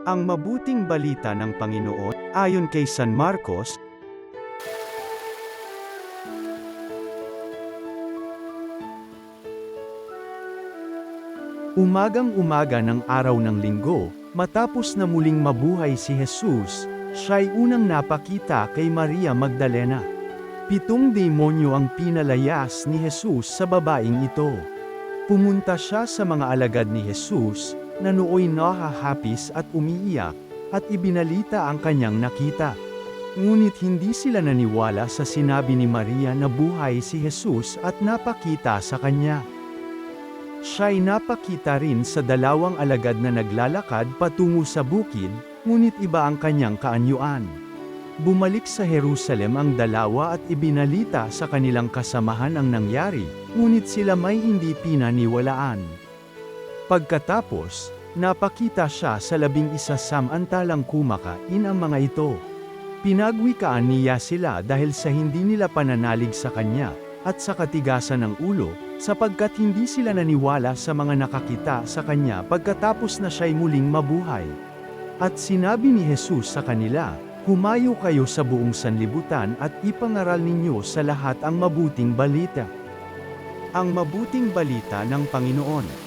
Ang mabuting balita ng Panginoon, ayon kay San Marcos. Umagang-umaga ng araw ng linggo, matapos na muling mabuhay si Jesus, siya'y unang napakita kay Maria Magdalena. 7 demonyo ang pinalayas ni Jesus sa babaeng ito. Pumunta siya sa mga alagad ni Jesus, na nooy nahahapis at umiiyak, at ibinalita ang kanyang nakita. Ngunit hindi sila naniwala sa sinabi ni Maria na buhay si Jesus at napakita sa kanya. Siya'y napakita rin sa 2 alagad na naglalakad patungo sa bukid, ngunit iba ang kanyang kaanyuan. Bumalik sa Jerusalem ang 2 at ibinalita sa kanilang kasamahan ang nangyari, ngunit sila may hindi pinaniwalaan. Pagkatapos, napakita siya sa 11 samantalang kumakain ang mga ito. Pinagwikaan niya sila dahil sa hindi nila pananalig sa kanya, at sa katigasan ng ulo, sapagkat hindi sila naniwala sa mga nakakita sa kanya pagkatapos na siya'y muling mabuhay. At sinabi ni Jesus sa kanila, "Humayo kayo sa buong sanlibutan at ipangaral ninyo sa lahat ang mabuting balita." Ang mabuting balita ng Panginoon.